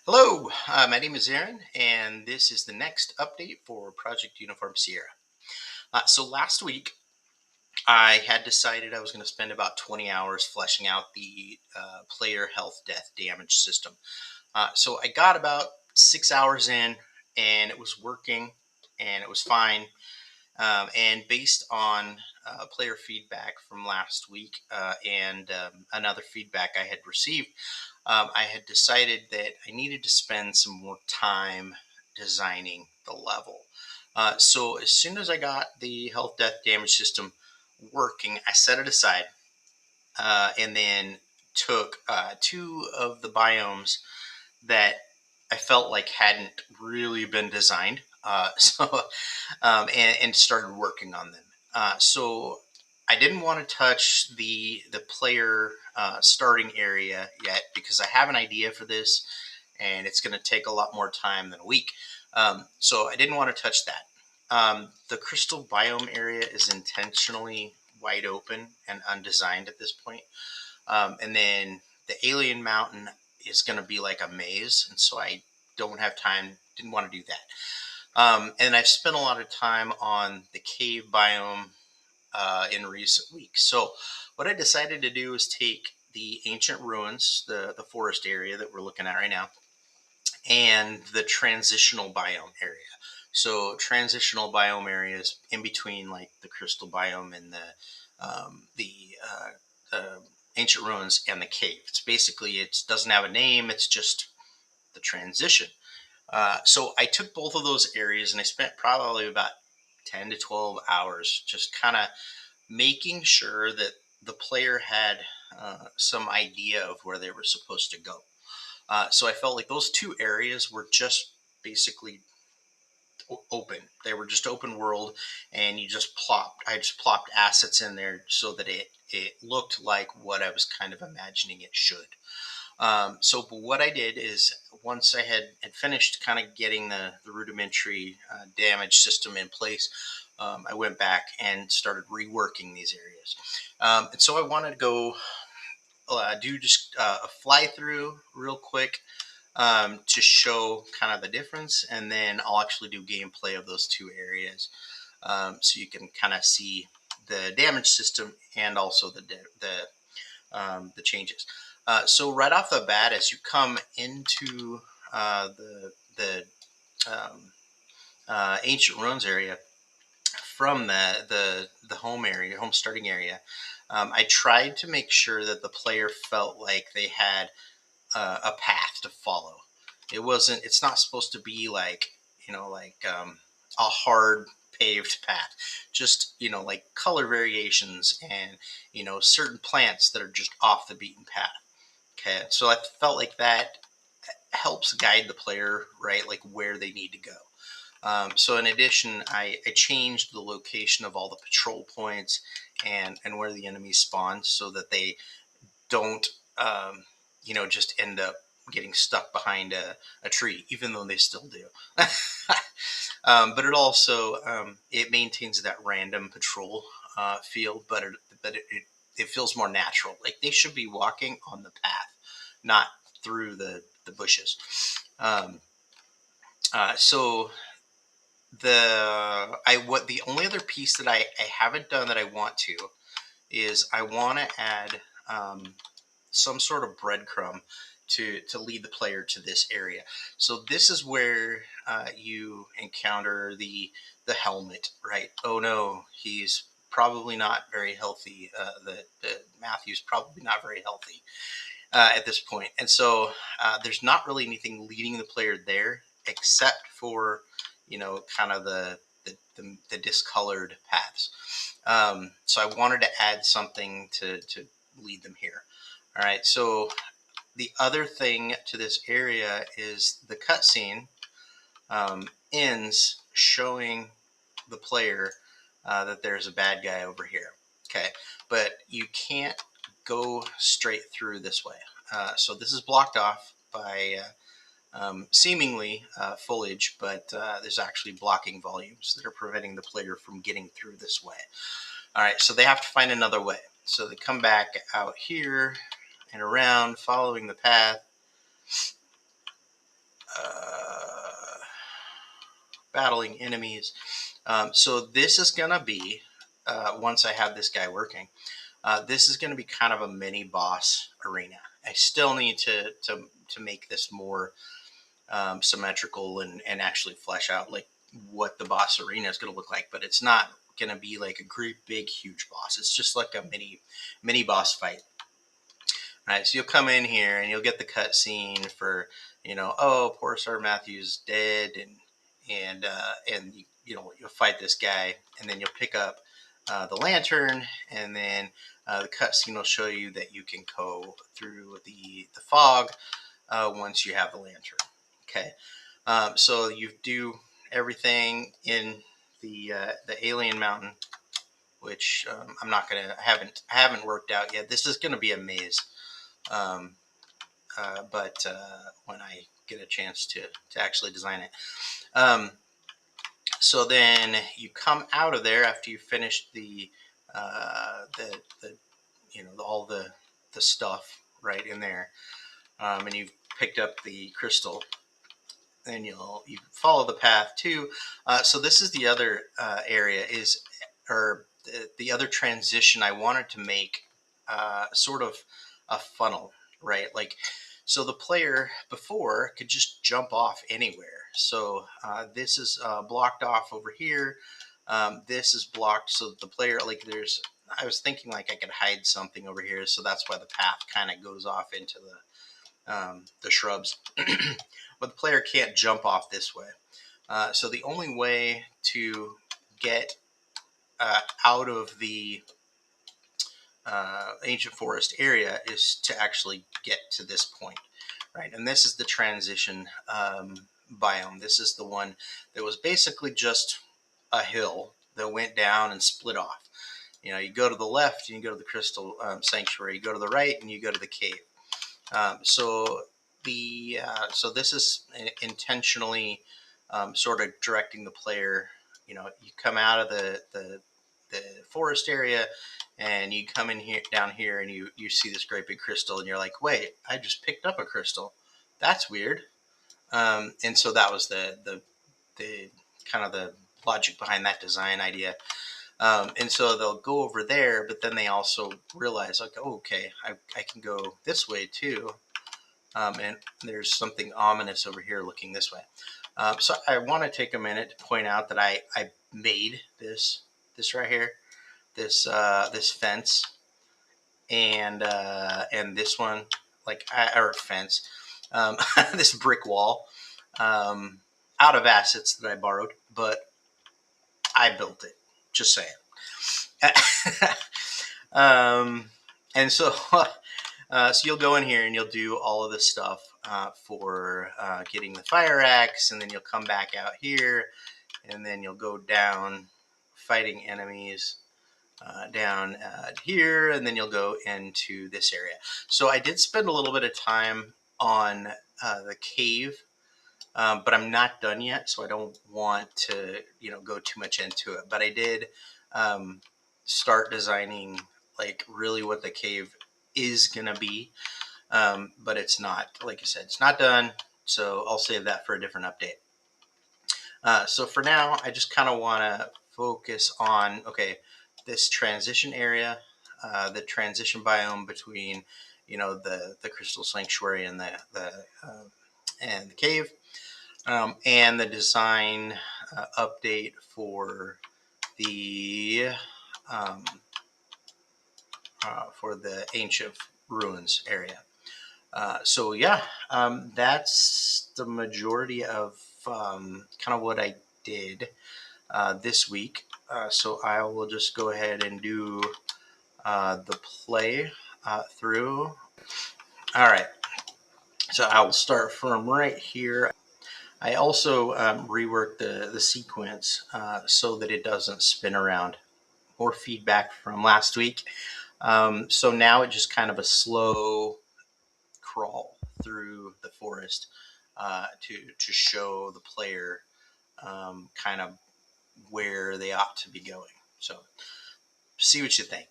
Hello, my name is Aaron, and this is the next update for Project Uniform Sierra. So last week, I had decided I was going to spend about 20 hours fleshing out the player health, death, damage system. So I got about 6 hours in, and it was working, and it was fine. And based on player feedback from last week and another feedback I had received, I had decided that I needed to spend some more time designing the level. So as soon as I got the health, death, damage system working, I set it aside and then took two of the biomes that I felt like hadn't really been designed. And started working on them. So I didn't want to touch the player starting area yet because I have an idea for this, and it's going to take a lot more time than a week. So I didn't want to touch that. The crystal biome area is intentionally wide open and undesigned at this point. And then the alien mountain is going to be like a maze, and so I don't have time. Didn't want to do that. And I've spent a lot of time on the cave biome in recent weeks. So what I decided to do is take the ancient ruins, the forest area that we're looking at right now, and the transitional biome area. So transitional biome areas in between like the crystal biome and the ancient ruins and the cave. It's basically it doesn't have a name. It's just the transition. So I took both of those areas and I spent probably about 10 to 12 hours just kind of making sure that the player had some idea of where they were supposed to go. So I felt like those two areas were just basically open. They were just open world, and you just plopped. I just plopped assets in there so that it looked like what I was kind of imagining it should. But what I did is once I had finished kind of getting the rudimentary damage system in place, I went back and started reworking these areas. And so I wanted to go do just a fly through real quick to show kind of the difference, and then I'll actually do gameplay of those two areas, so you can kind of see the damage system and also the changes. So right off the bat, as you come into the ancient ruins area from the home area, home starting area, I tried to make sure that the player felt like they had a path to follow. It wasn't. It's not supposed to be like a hard paved path. Just like color variations and certain plants that are just off the beaten path. Okay, so I felt like that helps guide the player right, like where they need to go. So in addition, I changed the location of all the patrol points and where the enemies spawn so that they don't just end up getting stuck behind a tree, even though they still do. But it also it maintains that random patrol feel, but it feels more natural. Like they should be walking on the path, not through the bushes. Um, so the only other piece that I haven't done that I want to is I want to add some sort of breadcrumb to lead the player to this area. So this is where you encounter the helmet, right? Oh no, he's probably not very healthy. The Matthew's probably not very healthy at this point, and so there's not really anything leading the player there except for kind of the discolored paths. So I wanted to add something to lead them here. All right, so the other thing to this area is the cutscene ends showing the player that there's a bad guy over here. Okay, but you can't go straight through this way. So this is blocked off by seemingly foliage, but there's actually blocking volumes that are preventing the player from getting through this way. All right, so they have to find another way. So they come back out here and around, following the path. battling enemies. So this is going to be, once I have this guy working, this is going to be kind of a mini boss arena. I still need to make this more symmetrical and actually flesh out like what the boss arena is going to look like. But it's not going to be like a great big huge boss. It's just like a mini boss fight. All right, so you'll come in here and you'll get the cutscene for, oh, poor Sir Matthew's dead, and you'll fight this guy, and then you'll pick up the lantern, and then the cutscene will show you that you can go through the fog once you have the lantern. Okay, so you do everything in the alien mountain, which I haven't worked out yet. This is gonna be a maze. Um, but when I get a chance to actually design it. So then you come out of there after you finish the all the stuff right in there, and you've picked up the crystal. Then you follow the path too. So this is the other area or the other transition I wanted to make, sort of a funnel, right? Like, so the player before could just jump off anywhere. So this is blocked off over here. This is blocked, so the player, like, I was thinking like I could hide something over here, so that's why the path kind of goes off into the shrubs. But the player can't jump off this way. So the only way to get out of the ancient forest area is to actually get to this point, right? And this is the transition biome. This is the one that was basically just a hill that went down and split off. You go to the left and you go to the crystal sanctuary. You go to the right and you go to the cave. So this is intentionally sort of directing the player. You come out of the forest area and you come in here down here and you see this great big crystal and you're like, wait, I just picked up a crystal. That's weird. And so that was the kind of the logic behind that design idea. And so they'll go over there, but then they also realize, like, oh, okay, I can go this way too. And there's something ominous over here looking this way. So I want to take a minute to point out that I made this right here, this fence, and this one, or fence, this brick wall, out of assets that I borrowed, but I built it. Just saying. And so, so you'll go in here and you'll do all of this stuff for getting the fire axe, and then you'll come back out here, and then you'll go down fighting enemies down here, and then you'll go into this area. So I did spend a little bit of time on the cave, but I'm not done yet, so I don't want to go too much into it. But I did start designing like really what the cave is gonna be, but it's not, like I said, it's not done, so I'll save that for a different update. So for now, I just kind of want to focus on, okay, this transition area, the transition biome between the crystal sanctuary and the cave, and the design update um, for the ancient ruins area. So yeah, that's the majority of kind of what I did this week. So I will just go ahead and do the play through. All right. So I will start from right here. I also reworked the sequence so that it doesn't spin around. More feedback from last week. So now it's just kind of a slow crawl through the forest to show the player kind of where they ought to be going. So see what you think.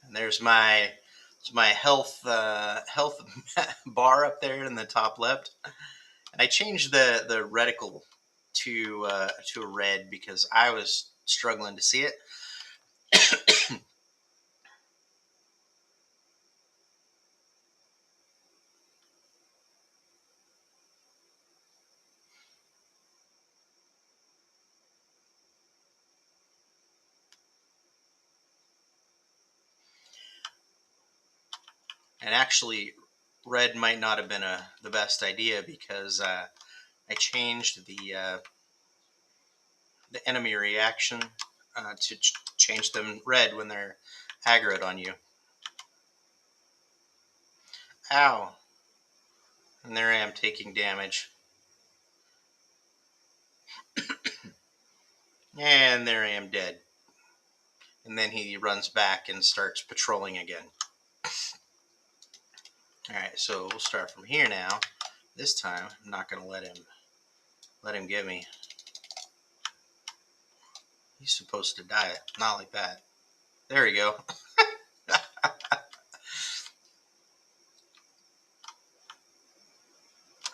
And there's my It's my health bar up there in the top left, and I changed the reticle to a red because I was struggling to see it. And actually, red might not have been the best idea because I changed the enemy reaction to change them red when they're aggroed on you. Ow! And there I am taking damage. And there I am dead. And then he runs back and starts patrolling again. Alright, so we'll start from here now. This time, I'm not going to let him get me. He's supposed to die. Not like that. There we go.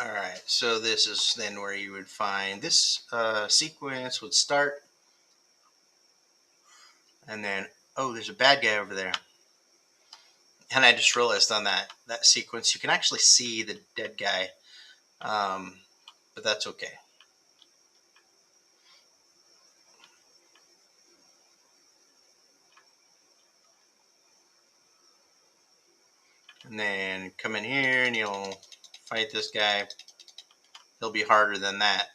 Alright, so this is then where you would find this sequence would start. And then, oh, there's a bad guy over there. And I just realized on that sequence, you can actually see the dead guy. But that's okay. And then come in here and you'll fight this guy. He'll be harder than that.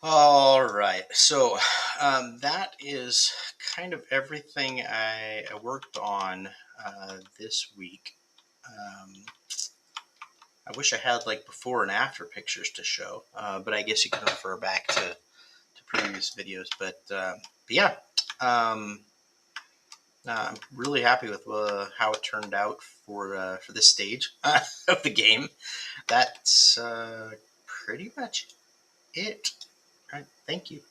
All right, so that is kind of everything I worked on this week. Um, I wish I had like before and after pictures to show, but I guess you can refer back to previous videos. But yeah, um, I'm really happy with how it turned out for this stage of the game. That's pretty much it. All right, thank you.